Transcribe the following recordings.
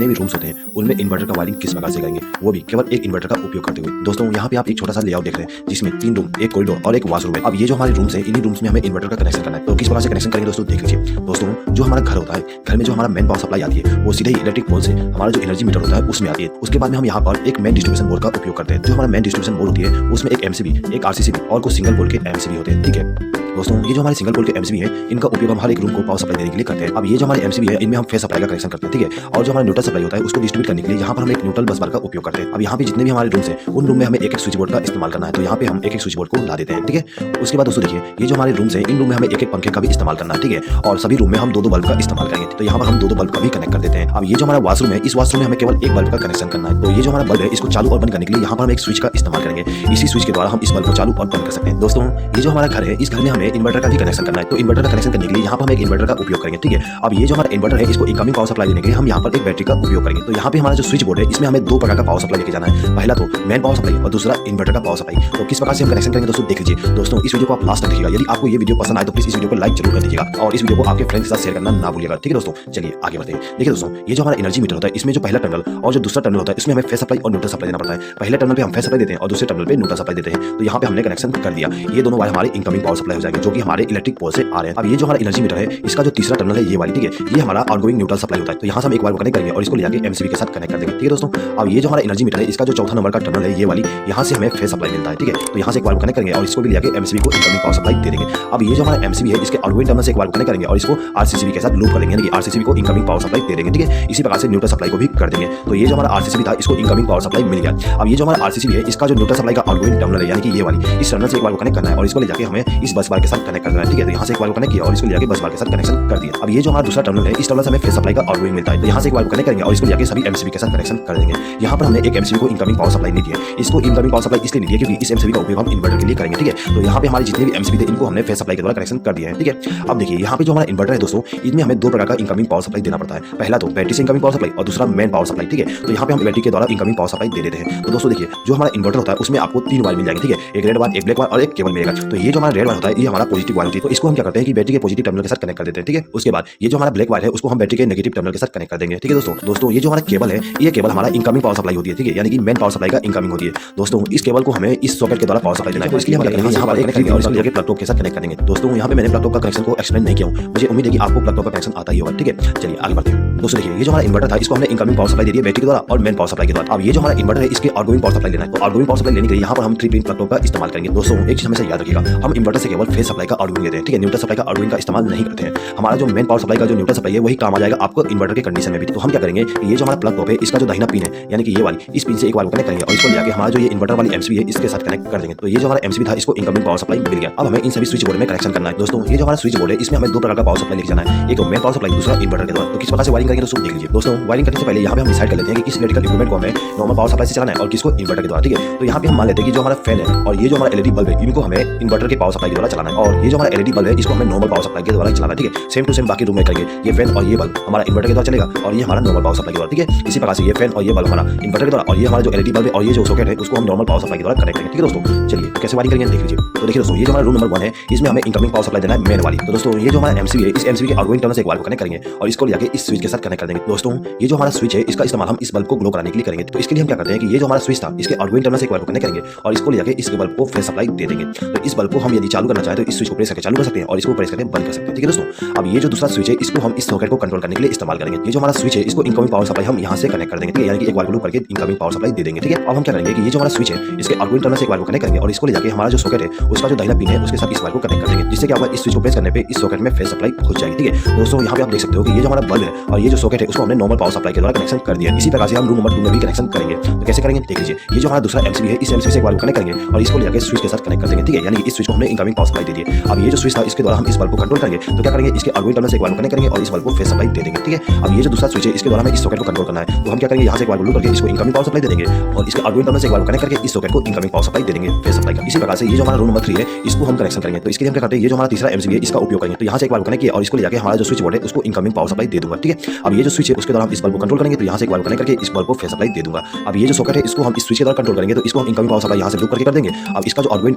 जितने भी रूम्स होते हैं उनमें इन्वर्टर का वायरिंग किस प्रकार से करेंगे, वो भी केवल एक इन्वर्टर का उपयोग करते हुए। दोस्तों यहाँ पे आप एक छोटा सा लेआउट देख रहे हैं जिसमें 3 रूम, एक कॉरिडोर और एक वॉशरूम है। अब ये जो हमारे रूम्स है, इन्हीं रूम्स में हमें इन्वर्टर का कनेक्शन करना है। तो किस प्रकार से कनेक्शन करेंगे दोस्तों देख लीजिए। दोस्तों जो हमारा घर होता है, घर में जो हमारा मेन पावर सप्लाई आती है वो सीधे ही इलेक्ट्रिक पोल से हमारा जो एनर्जी मीटर होता है उसमें आती है। उसके बाद में हम यहाँ पर एक मेन डिस्ट्रीब्यूशन बोर्ड का उपयोग करते हैं। जो हमारा मेन डिस्ट्रीब्यूशन बोर्ड होती है उसमें एक एमसीबी, एक आरसीसीबी और कुछ सिंगल पोल के एमसीबी होते हैं। ठीक है दोस्तों, ये जो हमारे सिंगल पोल के एमसीबी है इनका उपयोग हम हर एक रूम को पावर सप्लाई देने के लिए करते हैं। अब ये जो हमारे एमसीबी है इनमें हम फेस सप्लाई का कनेक्शन करते हैं। ठीक है, और जो हमारा न्यूट्रल सप्लाई होता है उसको डिस्ट्रीब्यूट करने के लिए यहाँ पर हम एक न्यूट्रल बस बार का उपयोग करते हैं। अब यहाँ पे जितने भी हमारे रूम्स हैं उन रूम में हमें एक स्विच बोर्ड का इस्तेमाल करना है। तो यहाँ पे हम एक स्विच बोर्ड को ला देते हैं। ठीक है, उसके बाद दोस्तों देखिए ये जो हमारे रूम्स हैं इन रूम में हमें एक पंखे का भी इस्तेमाल करना है। ठीक है, और सभी रूम में हम दो बल्ब का इस्तेमाल करेंगे। तो यहाँ पर हम दो बल्ब का भी कनेक्ट कर देते हैं। अब ये जो हमारा वॉशरूम है, इस वॉशरूम में हमें केवल एक बल्ब का कनेक्शन करना है। तो ये जो हमारा बल्ब है इसको चालू और बंद करने के लिए यहाँ पर हम एक स्विच का इस्तेमाल करेंगे। इसी स्विच के द्वारा हम इस बल्ब को चालू और बंद कर सकते हैं। दोस्तों ये जो हमारा घर है, इस घर में हमें इन्वर्टर का भी कनेक्शन करना है। तो इन्वर्टर का कनेक्शन करने के लिए यहाँ पर हम एक इन्वर्टर का उपयोग करेंगे। ठीक है, अब ये जो हमारा इन्वर्टर है इसको इनकमिंग पावर सप्लाई देने के लिए हम यहाँ पर एक बैटरी का उपयोग करेंगे। तो यहाँ पे हमारा जो स्विच बोर्ड है इसमें हमें दो प्रकार का पावर सप्लाई लेके जाना है। पहला तो मेन पावर सप्लाई और दूसरा इन्वर्टर का पावर सप्लाई। तो किस प्रकार से हम कनेक्शन करेंगे दोस्तों देख लीजिए। दोस्तों इस वीडियो को आप लास्ट तक देखिएगा। यदि आपको ये वीडियो पसंद आए तो प्लीज इस वीडियो को लाइक जरूर कर दीजिएगा और इस वीडियो को आपके फ्रेंड्स के साथ शेयर करना ना भूलिएगा। ठीक है दोस्तों, चलिए आगे बढ़ते हैं। देखिए दोस्तों ये जो हमारा एनर्जी मीटर होता है इसमें जो पहला टर्मिनल और जो दूसरा टर्मिनल होता है इसमें हमें फेस सप्लाई और न्यूट्रल सप्लाई देना पड़ता है। पहले टर्मिनल पे हम फेस सप्लाई देते हैं और दूसरे टर्मिनल पे न्यूट्रल सप्लाई देते हैं। तो यहाँ पे हमने कनेक्शन कर दिया। ये दोनों वायर हमारे इनकमिंग पावर सप्लाई हो जाएंगे जो कि हमारे इलेक्ट्रिक पोल से आ रहे हैं। अब ये जो हमारा एनर्जी मीटर है इसका जो तीसरा टर्मिनल है ये वाली, ठीक है, ये हमारा आउटगोइंग न्यूट्रल सप्लाई होता है। तो यहाँ से हम एक वायर को कनेक्ट करेंगे और इसको ले जाके एमसीबी के साथ कनेक्ट कर देंगे। ठीक है दोस्तों, अब ये जो हमारा एनर्जी मीटर है इसका जो चौथा नंबर का टर्मिनल है ये वाली, यहाँ से हमें फेस सप्लाई मिलता है। ठीक है, तो यहाँ से एक वायर को कनेक्ट करेंगे और इसको भी ले जाके एमसीबी को इनकमिंग पावर सप्लाई दे देंगे। अब ये जो हमारा एमसीबी है इसके आउटगोइंग टर्मिनल से एक वायर को कनेक्ट करेंगे और इसको आरसीसीबी के साथ लूप कर देंगे, यानी कि आरसीसीबी को इनकमिंग पावर सप्लाई दे देंगे। ठीक है, इसी प्रकार से न्यूट्रल सप्लाई को भी कर देंगे। तो ये जो हमारा आरसीसीबी था इसको इनकमिंग पावर सप्लाई मिल गया। अब ये जो हमारा आरसीसीबी है इसका जो न्यूट्रल सप्लाई का आउटगोइंग टर्मिनल है यानी कि ये वाली, इस टर्मिनल से एक वायर को कनेक्ट करना है और इसको ले जाके हमें इस बस बार के साथ कनेक्ट करना है। ठीक है, तो यहाँ से एक वायर को कनेक्ट किया और इसको ले जाके बस बार के साथ कनेक्शन कर दिया। अब ये जो हमारा दूसरा टर्मिनल है इस टर्मिनल से हमें फेस सप्लाई का आउटगोइंग मिलता है। तो यहाँ से एक वायर को कनेक्ट करेंगे और इसको जाके सभी एमसीबी के साथ कनेक्शन कर देंगे। यहाँ पर हमने एक एमसीबी को इनकमिंग पावर सप्लाई नहीं दिया। इसको इनकमिंग पावर सप्लाई इसलिए नहीं दिया क्योंकि इस एमसीबी का उपयोग हम इन्वर्टर के लिए करेंगे। ठीक है, तो यहाँ पे हमारे जितने भी एमसीबी थे इनको हमने फेस सप्लाई के द्वारा कनेक्शन कर दिया है। ठीक है, अब देखिए यहाँ पे जो हमारा इन्वर्टर है दोस्तों इसमें हमें दो प्रकार का इनकमिंग पावर सप्लाई देना पड़ता है। पहला तो बैटरी से इनकमिंग पावर सप्लाई और दूसरा मेन पावर सप्लाई। ठीक है, तो यहाँ पे हम बैटरी के द्वारा इनकमिंग पावर सप्लाई दे देते हैं। तो दोस्तों देखिए जो हमारा इन्वर्टर होता है उसमें आपको 3 वायर मिल जाएंगे। ठीक है, एक रेड वायर, एक ब्लैक वायर और एक केबल मिलेगा। तो ये जो हमारा रेड वायर होता है ये हमारा पॉजिटिव वायर होती है। तो इसको हम क्या करते हैं कि बैटरी के पॉजिटिव टर्मिनल के साथ कनेक्ट कर देते हैं। ठीक है, उसके बाद ये जो हमारा ब्लैक वायर है उसको हम बैटरी के नेगेटिव टर्मिनल के साथ कनेक्ट कर देंगे। ठीक है दोस्तों ये जो हमारा केबल है ये केबल हमारा इनकमिंग पावर सप्लाई होती है। ठीक है, यानी कि मेन पावर सप्लाई का इनकमिंग होती है। दोस्तों इस केबल को हमें इस सॉकेट के द्वारा पावर सप्लाई देना है। तो इसके लिए हम क्या करेंगे यहाँ पर कनेक्ट करेंगे और इसको लेकर प्लग टॉप के साथ कनेक्ट करेंगे। दोस्तों यहाँ पे मैंने प्लग टॉप का कनेक्शन को एक्सप्लेन नहीं किया हूँ, मुझे उम्मीद है कि आपको प्लग टॉप का कनेक्शन आता ही होगा। ठीक है, चलिए आगे बढ़ते हैं। दोस्तों देखिए ये जो हमारा इन्वर्टर था इसको हमने इनकमिंग पावर सप्लाई दे दी है बैटरी के द्वारा और मेन पावर सप्लाई के द्वारा। अब ये जो हमारा इन्वर्टर है इसके आउटगोइंग पावर सप्लाई लेना है। तो आउटगोइंग पावर सप्लाई लेने के लिए यहाँ पर हम 3 पिन प्लग टॉप का इस्तेमाल करेंगे। दोस्तों एक चीज हमेशा याद रखिएगा, हम इन्वर्टर से केवल फेस सप्लाई का आउटगोइंग लेते हैं। ठीक है, न्यूट्रल सप्लाई का आउटगोइंग का इस्तेमाल नहीं करते हैं। हमारा जो मेन पावर सप्लाई का जो न्यूट्रल सप्लाई है वही काम आ जाएगा आपको इन्वर्टर के कंडीशन में भी। तो हम क्या करेंगे ये जो हमारा प्लग टॉप है इसका जो दाहिना पिन है यानी कि ये वाली, इस पिन से एक वायर को कनेक्ट करेंगे और इसको लेके हमारा जो ये इन्वर्टर वाली एमसीबी है इसके साथ कनेक्ट कर देंगे। तो ये जो हमारा एमसीबी था इसको इनकमिंग पावर सप्लाई मिल गया। अब हमें इन सभी स्विच बोर्ड में कनेक्शन करना है। दोस्तों ये जो हमारा स्विच बोर्ड है इसमें हमें दो प्रकार का पावर सप्लाई लेके जाना है, एक तो मेन पावर सप्लाई, दूसरा इन्वर्टर के द्वारा। तो किस प्रकार से वायरिंग करेंगे दोस्तों देख लीजिए। दोस्तों वायरिंग करने से पहले यहाँ पे हम डिसाइड कर लेते हैं कि किस इलेक्ट्रिकल इक्विपमेंट को हमें नॉर्मल पावर सप्लाई से चलाना है और किसको इन्वर्टर के द्वारा। ठीक है, तो यहाँ पे हम मान लेते हैं कि जो हमारा फैन है और ये जो हमारा एलईडी बल्ब है इनको हमें इन्वर्टर के पावर सप्लाई के द्वारा चलाना है और ये जो हमारा एलईडी बल्ब है इसको हमें नॉर्मल पावर सप्लाई के द्वारा चलाना है। ठीक है, सेम टू सेम बाकी रूम में करेंगे। ये फैन और ये बल्ब हमारा इन्वर्टर के द्वारा चलेगा और ये हमारा नॉर्मल पावर सप्लाई के द्वारा। ठीक है, इसी प्रकार से ये फैन और ये बल्ब हमारा इन्वर्टर के द्वारा और ये हमारा जो एलईडी बल्ब है और ये जो सॉकेट है उसको हम नॉर्मल पावर सप्लाई के द्वारा कनेक्ट करेंगे। ठीक है दोस्तों, चलिए कैसे वायरिंग करेंगे देख लीजिए। तो देखिए दोस्तों ये जो हमारा रूम नंबर 1 है इसमें हमें इनकमिंग पावर सप्लाई देना है मेन वाली। तो दोस्तों ये जो हमारा एमसीबी है इस एमसीबी के आउटगोइंग टर्मिनल से एक वायर को कनेक्ट करेंगे और इसको लेके इस स्विच के साथ कनेक्ट कर देंगे। दोस्तों ये जो हमारा स्विच है इसका इस्तेमाल हम इस बल्ब को ग्लो कराने के लिए करेंगे। तो इसके लिए हम क्या करते हैं कि ये जो हमारा स्विच था इसके आउटगोइंग टर्मिनल से एक वायर को कनेक्ट करेंगे और इसको लेके इस बल्ब को फेस सप्लाई दे देंगे। तो इस बल्ब को हम यदि चालू करना चाहे तो इस स्विच को प्रेस करके चालू कर सकते हैं और इसको प्रेस करके बंद कर सकते हैं। ठीक है दोस्तों, अब ये जो दूसरा स्विच है इसको हम इस सॉकेट को कंट्रोल करने के लिए इस्तेमाल करेंगे। ये जो हमारा स्विच है इसको इनकमिंग पावर सप्लाई हम यहाँ से कनेक्ट कर देंगे। ठीक है, यानी कि एक वायर को लूप करके इनकमिंग पावर सप्लाई दे देंगे। ठीक है, अब हम क्या करेंगे कि ये जो हमारा स्विच है इसके आउटगोइंग टर्मिनल से एक वायर को कनेक्ट करेंगे और इसको ले जाके हमारा जो सॉकेट है उसका जो दाहिना पिन है उसके साथ इस वायर को कनेक्ट कर देंगे, जिससे क्या होगा इस स्विच को प्रेस करने पे इस सॉकेट में फेस सप्लाई हो जाएगी। ठीक है दोस्तों, यहाँ पे आप देख सकते हो कि ये जो हमारा बल्ब है और ये जो सॉकेट है उसको हमने नॉर्मल पावर सप्लाई के द्वारा कनेक्शन कर दिया। इसी प्रकार से हम रूम नंबर 2 में भी कनेक्शन करेंगे। तो कैसे करेंगे देख लीजिए। ये जो हमारा दूसरा एमसीबी है इस एमसीबी से एक वायर को कनेक्ट करेंगे और इसको लेके स्विच के साथ कनेक्ट कर देंगे। ठीक है, यानी इस स्विच को हमने इनकमिंग पावर सप्लाई दे दी है। अब ये जो स्विच था इसके द्वारा हम इस बल्ब को कंट्रोल करेंगे। तो क्या करेंगे इसके आउटगोइंग टर्मिनल से एक वायर को कनेक्ट करेंगे और इस बल्ब को फेस सप्लाई दे देंगे। ठीक है, अब ये जो दूसरा स्विच है इसके द्वारा हमें इस सॉकेट को कंट्रोल करना है। तो हम क्या करेंगे यहाँ से एक वायर को लूप करके इसको इनकमिंग पावर सप्लाई दे देंगे और इसके आउटगोइंग टर्मिनल से एक वायर को कनेक्ट करके इस सॉकेट को इनकमिंग पावर सप्लाई दे देंगे फेस सप्लाई का। इसी प्रकार से ये जो हमारा रूम नंबर 3 है इसको हम कनेक्शन करेंगे। तो इसके लिए हम क्या करते हैं ये जो हमारा तीसरा एमसीबी है इसका उपयोग करेंगे। तो यहाँ से एक वायर कनेक्ट किया और इसको ले जाके हमारा जो स्विच बोर्ड है उसको इनकमिंग पावर सप्लाई दे दूंगा। ठीक है, अब ये जो स्विच है उसके द्वारा हम इस बल्ब को कंट्रोल करेंगे। तो यहाँ से एक वायर कनेक्ट करके इस बल्ब को फेस सप्लाई दे दूंगा। अब ये जो सॉकेट है इसको हम इस स्विच के द्वारा कंट्रोल करेंगे। तो इसको हम इनकमिंग पावर सप्लाई यहाँ से लूप करके कर देंगे। अब इसका जो आउटगोइंग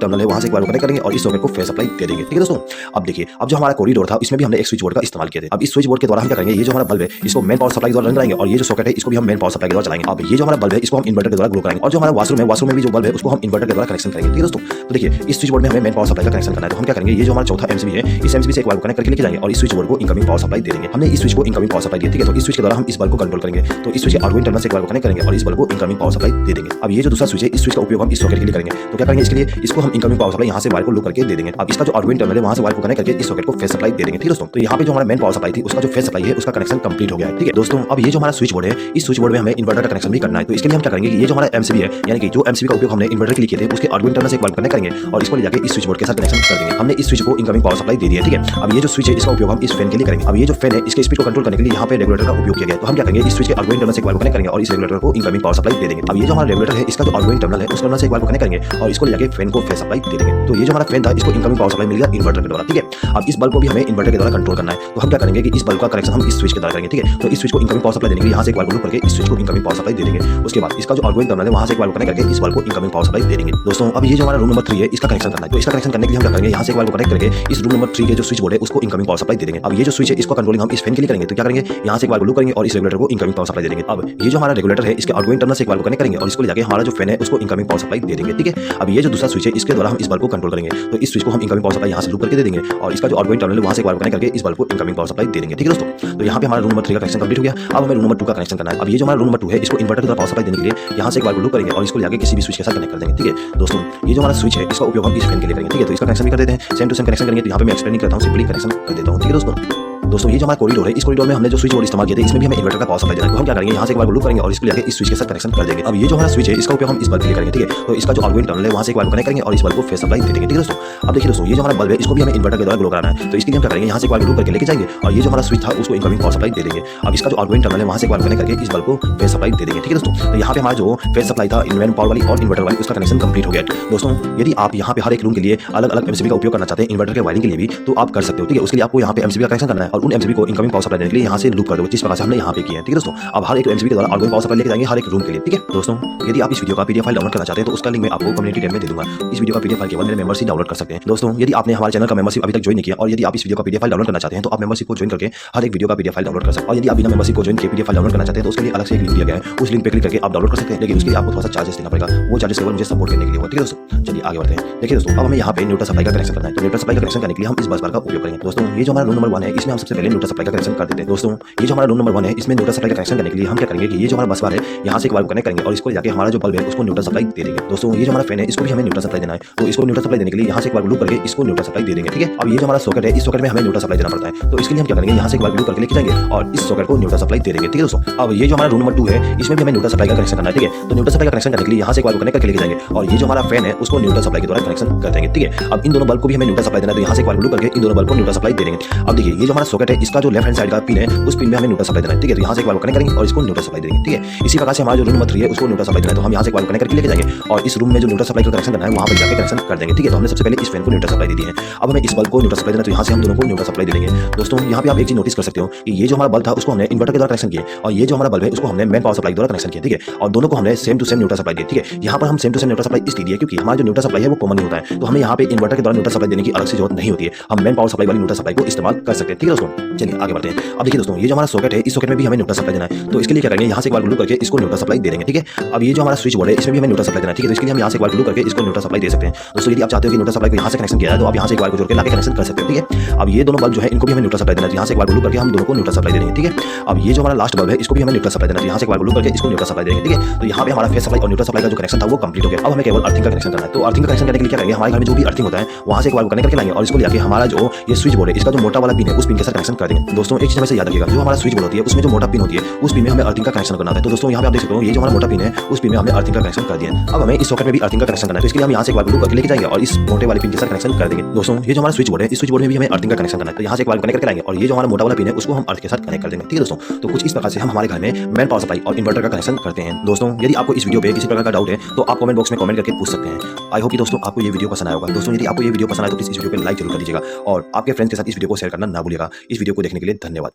टर्मिनल है वहाँ से एक वायर कनेक्ट करेंगे और इस सॉकेट को फेस सप्लाई सप्लाई दे देंगे। ठीक है दोस्तों, अब देखिए, अब जो हमारा कॉरिडोर था इसमें भी हमने एक स्विच बोर्ड का इस्तेमाल किया था। अब इस स्विच बोर्ड के द्वारा हम क्या करेंगे, ये जो हमारा बल्ब है इसको मेन पावर सप्लाई के द्वारा रन कराएंगे और ये जो सॉकेट है इसको भी हम मेन पावर सप्लाई के द्वारा चलाएंगे। अब ये जो हमारा बल्ब है इसको हम इन्वर्टर के द्वारा ग्लो कराएंगे और जो हमारा वाशरूम में भी जो बल्ब है उसको हम इन्वर्टर के द्वारा कनेक्शन करेंगे। ठीक है दोस्तों, तो देखिए इस स्विच बोर्ड में हमें मेन पावर सप्लाई का कनेक्शन करना है, तो हम क्या करेंगे, ये जो हमारा चौथा एमसीबी है इस एमसीबी से एक वायर कनेक्ट करके लेके जाएंगे और इस स्विच बोर्ड को इनकमिंग पावर सप्लाई दे देंगे। हमने इस स्विच को इनकमिंग पावर सप्लाई दी। ठीक है, तो इस स्विच के द्वारा हम इस बल्ब को कंट्रोल करेंगे, तो इस स्विच के आउटगोइंग टर्मिनल से एक वायर को कनेक्ट करेंगे और इस बल्ब को इनकमिंग पावर सप्लाई दे देंगे। अब ये जो दूसरा स्विच है इस स्विच का उपयोग हम इस सॉकेट के लिए करेंगे, तो क्या करेंगे, इसके लिए इसको हम इनकमिंग पावर सप्लाई यहाँ से वायर को लूप करके दे देंगे। अब इसका जो आउटगोइंग टर्मिनल है वहां से वायर को कनेक्ट करके इस सॉकेट को फेस सप्लाई दे देंगे। ठीक है दोस्तों, तो यहाँ पे जो हमारा मेन पावर सप्लाई थी उसका जो फेस सप्लाई है उसका कनेक्शन कंप्लीट हो गया है। ठीक है दोस्तों, अब ये जो हमारा स्विच बोर्ड है इस स्विच बोर्ड में हमें इन्वर्टर का कनेक्शन भी करना है, तो इसके लिए हम क्या करेंगे, ये जो हमारा एमसीबी है यानी कि जो एमसीबी का उपयोग हमने इन्वर्टर के लिए किए थे उसके आउटगोइंग टर्मिनल से एक वायर कनेक्ट करेंगे और इसको ले जाके इस स्विच बोर्ड के साथ कनेक्शन कर देंगे। हमने इस स्विच को इनकमिंग पावर सप्लाई दे दी है। ठीक है, अब ये जो स्विच है इसका उपयोग हम इस फैन के लिए करेंगे। अब ये जो फैन है इसके स्पीड को कंट्रोल करने के लिए यहाँ पे रेगुलेटर का उपयोग किया गया है, तो हम क्या करेंगे, इस स्विच के आउटगोइंग टर्मिनल से एक वायर को कनेक्ट करेंगे और इस रेगुलेटर को इनकमिंग पावर सप्लाई दे देंगे। अब ये जो हमारा रेगुलेटर है इसका जो आउटगोइंग टर्मिनल है उस टर्मिनल से एक वायर को कनेक्ट करेंगे और इसको ले जाके फैन को फेस सप्लाई दे देंगे। तो ये जो हमारा फैन था इसको इनकमिंग पावर सप्लाई मिल गया इन्वर्टर के द्वारा। ठीक है, अब इस बल्ब को भी हमें इन्वर्टर के द्वारा कंट्रोल करना है, तो हम क्या करेंगे कि इस बल्ब का कनेक्शन हम इस स्विच के द्वारा करेंगे। ठीक है, तो इस स्विच को इनकमिंग पावर सप्लाई देने के लिए यहाँ से एक वायर को लूप करके इस स्विच को इनकमिंग पावर सप्लाई दे देंगे। उसके बाद इसका जो आउटगोइंग टर्मिनल है वहां से एक वायर को कनेक्ट करके इस बल्ब को इनकमिंग पावर सप्लाई दे देंगे। दोस्तों, अब ये जो हमारा रूम नंबर 3 है इसका कनेक्शन करना है, तो इसका कनेक्शन करने के लिए हम क्या करेंगे, यहाँ से एक वायर को कनेक्ट करके इस रूम नंबर 3 के जो स्विच बोर्ड है उसको इनकमिंग पावर सप्लाई दे देंगे। अब ये जो स्विच है इसको कंट्रोलिंग हम इस फैन के लिए करेंगे, तो क्या करेंगे, यहाँ से एक वायर को लूप करेंगे और इस रेगुलेटर को इनकमिंग पावर सप्लाई दे देंगे। अब ये जो हमारा रेगुलेटर है इसके आउटगोइंग टर्मिनल से एक वायर को कनेक्ट करेंगे और इसको ले जाके हमारा जो फैन है उसको इनकमिंग पावर सप्लाई दे देंगे। ठीक है, अब ये जो दूसरा स्विच है इसके द्वारा हम इस बल्ब को कंट्रोल करेंगे, तो इस स्विच को हम इनकमिंग पावर सप्लाई यहाँ से लूप करके दे देंगे और इसका जो आउटगोइंग टर्मिनल है वहां से एक वायर को कनेक्ट करके इस बल्ब को इनकमिंग पावर सप्लाई दे देंगे। ठीक है दोस्तों, तो यहाँ पे हमारा रूम नंबर 3 का कनेक्शन कंप्लीट हो गया। अब हमें रूम नंबर 2 का कनेक्शन करना है। अब ये जो हमारा रूम नंबर 2 है इसको इन्वर्टर के द्वारा पावर सप्लाई देने के लिए यहाँ से एक वायर को लूप करेंगे और इसको ले जाके किसी भी स्विच के साथ कनेक्ट कर देंगे। ठीक है दोस्तों, ये जो हमारा स्विच है इसका उपयोग हम इस फैन के लिए करेंगे। ठीक है, तो इसका कनेक्शन भी कर देते हैं, सेम टू सेम कनेक्शन करेंगे, तो यहाँ पे मैं एक्सप्लेन करता हूँ, सिंपली कनेक्शन कर देता हूँ। ठीक है दोस्तों, ये जो हमारा कॉरिडोर है इस कॉरिडोर में हमने जो स्विच बोर्ड इस्तेमाल किए थे इसमें भी हमें इन्वर्टर का पावर सप्लाई देना है, तो हम क्या करेंगे, यहाँ से एक बार लूप करेंगे और इसको लेके इस स्विच के साथ कनेक्शन कर देंगे। अब ये जो हमारा स्विच है इसका उपयोग हम इस बल्ब के लिए करेंगे। ठीक है, तो इसका जो आउटगोइंग टर्मिनल है वहां से एक बार कनेक्ट करेंगे और इस बल्ब को फेस सप्लाई दे देंगे। ठीक है दोस्तों, अब देखिए दोस्तों, ये जो हमारा बल्ब है इसको भी हमें इन्वर्टर के द्वारा ग्लो कराना है, तो इसके लिए हम क्या करेंगे, यहाँ से एक बार लूप करके लेके जाएंगे और ये जो हमारा स्विच था उसको इनकमिंग पावर सप्लाई दे देंगे। अब इसका जो आउटगोइंग टर्मिनल है वहां से एक बार कनेक्ट करके इस बल्ब को फेस सप्लाई दे देंगे। ठीक है दोस्तों, तो यहाँ पे हमारा जो फेस सप्लाई था इनवेन पावर वाली और इन्वर्टर वाली उसका कनेक्शन कंप्लीट हो गया। दोस्तों, यदि आप यहाँ पे हर एक रूम के लिए अलग अलग एमसीबी का उपयोग करना चाहते हैं इन्वर्टर के वायरिंग के लिए भी, तो आप कर सकते हो। ठीक है, उसके लिए आपको यहाँ पे एमसीबी का कनेक्शन करना है और उन एमसीबी को इनकमिंग पावर सप्लाई देने के लिए यहाँ से लूप कर दो, जिस प्रकार से हमने यहाँ पे किया है। ठीक है दोस्तों, अब हर एक एमसीबी के द्वारा आउटगोइंग पावर सप्लाई लेके जाएंगे हर एक रूम के लिए। ठीक है दोस्तों, यदि आप इस वीडियो का पीडीएफ फाइल डाउनलोड करना चाहते हैं तो उसका लिंक मैं आपको कम्युनिटी टैब में दे दूंगा। इस वीडियो का पीडीएफ फाइल केवल मेरे मेंबर्स ही डाउनलोड कर सकते हैं। दोस्तों, यदि आपने हमारे चैनल का मेंबरशिप अभी तक ज्वाइन नहीं किया और यदि आप इस वीडियो का पीडीएफ फाइल डाउनलोड करना चाहते हैं तो आप मेंबरशिप को ज्वाइन करके हर एक वीडियो का पीडीएफ फाइल डाउनलोड कर सकते हैं। और यदि आप बिना मेंबरशिप को ज्वाइन किए पीडीएफ फाइल डाउनलोड करना चाहते हैं तो उसके लिए अलग से एक लिंक दिया गया है, उस लिंक पे क्लिक करके आप डाउनलोड कर सकते हैं, लेकिन उसके लिए आपको थोड़ा सा चार्जेस देना पड़ेगा, वो चार्जेस केवल मुझे सपोर्ट करने के लिए होगा। ठीक है दोस्तों, चलिए आगे बढ़ते हैं। देखिए दोस्तों, अब हमें यहाँ पे न्यूट्रल सप्लाई का कनेक्शन करना है, तो न्यूट्रल सप्लाई का कनेक्शन करने के लिए हम इस बस बार का उपयोग करेंगे। दोस्तों, ये जो हमारा रूम नंबर 1 है इसमें हम सबसे पहले न्यूट्रल सप्लाई का कनेक्शन कर देते हैं। दोस्तों, ये जो हमारा रूम नंबर 1 है इसमें न्यूट्रल सप्लाई का कनेक्शन करने के लिए हम क्या करेंगे कि ये जो हमारा बस बार है यहाँ से एक वायर कनेक्ट करेंगे और इसको जाके हमारा जो बल्ब है उसको न्यूट्रल सप्लाई दे देंगे। दोस्तों, ये जो हमारा फैन है इसको भी हमें न्यूट्रल सप्लाई देना है, तो इसको न्यूट्रल सप्लाई देने के लिए यहाँ से एक बार लूप करके इसको न्यूट्रल सप्लाई दे देंगे। ठीक है, अब ये जो हमारा सॉकेट है इस सॉकेट में हमें न्यूट्रल सप्लाई देना पड़ता है, तो इसके लिए हम क्या करेंगे, यहाँ से एक बार लूप करके लेके जाएंगे और इस सॉकेट को न्यूट्रल सप्लाई दे देंगे। ठीक है दोस्तों, अब ये जो हमारा रूम नंबर 2 है इसमें भी हमें न्यूट्रल सप्लाई का कनेक्शन करना है। ठीक है, तो न्यूट्रल सप्लाई का कनेक्शन करने के लिए यहाँ से एक बार कनेक्ट करके लेके जाएंगे और ये जो हमारा फैन है उसको न्यूट्रल सप्लाई के द्वारा कनेक्शन कर देंगे। ठीक है, अब इन दोनों बल्ब को भी हमें न्यूट्रल सप्लाई देना है, तो यहाँ से एक बार लूप करके इन दोनों बल्ब को न्यूट्रल सप्लाई दे देंगे। अब देखिए, ये जो हमारा सॉकेट है इसका जो लेफ्ट हैंड साइड का पिन है उस पिन में हमें न्यूट्रल सप्लाई देना है। ठीक है, तो यहाँ से एक बार कनेक्ट करेंगे और इसको न्यूट्रल सप्लाई देंगे। ठीक है, इसी प्रकार से हमारा जो रूम नंबर 3 है उसको न्यूट्रल सप्लाई देना है, तो हम यहाँ से एक बार कनेक्ट करके लेके जाएंगे और इस रूम में जो न्यूट्रल सप्लाई का कनेक्शन करना है वहाँ पर जाकर कनेक्शन कर देंगे। ठीक है, तो हमने सबसे पहले इस फैन को न्यूट्रल सप्लाई दे दी है, अब हमें इस बल्ब को न्यूट्रल सप्लाई देना है, तो यहाँ से हम दोनों को न्यूट्रल सप्लाई दे देंगे। दोस्तों, यहाँ पे आप एक चीज नोटिस कर सकते हो कि ये जो हमारा बल्ब था उसको हमने इन्वर्टर के द्वारा कनेक्शन किया और ये जो हमारा बल्ब है उसको हमने मेन पावर सप्लाई द्वारा कनेक्शन किया। ठीक है, और दोनों को हमने same to same neutral supply दी। ठीक है, यहाँ पर हम same to same neutral supply इसलिए दिए क्योंकि हमारा जो न्यूट्रल सप्लाई है वो कॉमन होता है, तो हमें यहाँ पे इन्वर्टर के द्वारा न्यूट्रल सप्लाई देने की अलग से जरूरत नहीं होती है, हम मेन पावर सप्लाई वाली न्यूट्रल सप्लाई को इस्तेमाल कर सकते हैं। ठीक है दोस्तों, चलिए आगे बढ़ते हैं। अब देखिए दोस्तों, ये जो हमारा सॉकेट है इस सॉकेट में भी हमें न्यूट्रल सप्लाई देना है, तो इसके लिए क्या करेंगे, यहाँ से एक बार ग्लू करके इसको न्यूट्रल सप्लाई दे देंगे। ठीक है, अब ये जो हमारा स्विच बोर्ड है इसमें भी हमें न्यूट्रल सप्लाई देना है। ठीक है, तो इसके लिए हम यहाँ से एक बार ग्लू करके इसको न्यूट्रल सप्लाई दे सकते हैं। दोस्तों, यदि आप चाहते हो कि न्यूट्रल सप्लाई को यहाँ से कनेक्शन किया जाए तो आप यहाँ से एक बार को जोड़ के लाके कनेक्शन कर सकते हो। ठीक है, अब ये दोनों बल्ब जो है इनको भी हमें न्यूट्रल सप्लाई देना है, यहाँ से एक बार ग्लू करके हम दोनों को न्यूट्रल सप्लाई देंगे। ठीक है, अब ये जो हमारा लास्ट बल्ब है इसको भी हमें न्यूट्रल सप्लाई देना है, यहाँ से एक बार ग्लू करके इसको न्यूट्रल सप्लाई देंगे। ठीक है, तो यहाँ पे हमारा फेस सप्लाई और न्यूट्रल सप्लाई का जो कनेक्शन था वो कंप्लीट हो गया। अब हमें केवल अर्थिंग का कनेक्शन करना है, तो अर्थिंग का कनेक्शन करने के लिए क्या करेंगे, हमारे घर में जो भी अर्थिंग होता है वहाँ से एक बार कनेक्ट करके लाएंगे और इसको लेके हमारा जो ये स्विच बोर्ड है इसका जो मोटा वाला पिन है उस पिन के साथ कनेक्शन कर देंगे। दोस्तों, एक चीज हमें याद रखिएगा, जो हमारा स्विच बोर्ड होती है उसमें जो मोटा पिन होती है उस पिन में हमें अर्थिंग का कनेक्शन करना है। तो दोस्तों, यहाँ पे आप देख सकते हो ये जो हमारा मोटा पिन है उस पिन में हमने अर्थिंग का कनेक्शन कर दिया है। अब हमें इस सॉकेट में भी अर्थिंग का कनेक्शन करना है, तो इसके लिए हम यहाँ से एक बार ग्लू करके लेके जाएंगे और इस मोटे वाले पिन के साथ कनेक्शन कर देंगे। दोस्तों, ये जो हमारा स्विच बोर्ड है इस स्विच बोर्ड में भी हमें अर्थिंग का कनेक्शन करना है, तो यहाँ से एक बार कनेक्ट करके लाएंगे और ये जो हमारा मोटा वाला पिन है उसको हम अर्थ के साथ कनेक्ट कर देंगे। ठीक है दोस्तों, तो कुछ इस प्रकार से हम हमारे घर में मेन पावर सप्लाई और इन्वर्टर का कनेक्शन करते हैं। दोस्तों, यदि आपको इस वीडियो पे किसी प्रकार का डाउट है तो आप कमेंट बॉक्स में कमेंट करके पूछ सकते हैं। आई होप कि दोस्तों आपको ये वीडियो पसंद आया होगा। दोस्तों, यदि आपको ये वीडियो पसंद आए तो प्लीज इस वीडियो पे लाइक जरूर कर दीजिएगा और आपके फ्रेंड्स के साथ इस वीडियो को शेयर करना ना भूलिएगा। इस वीडियो को देखने के लिए धन्यवाद।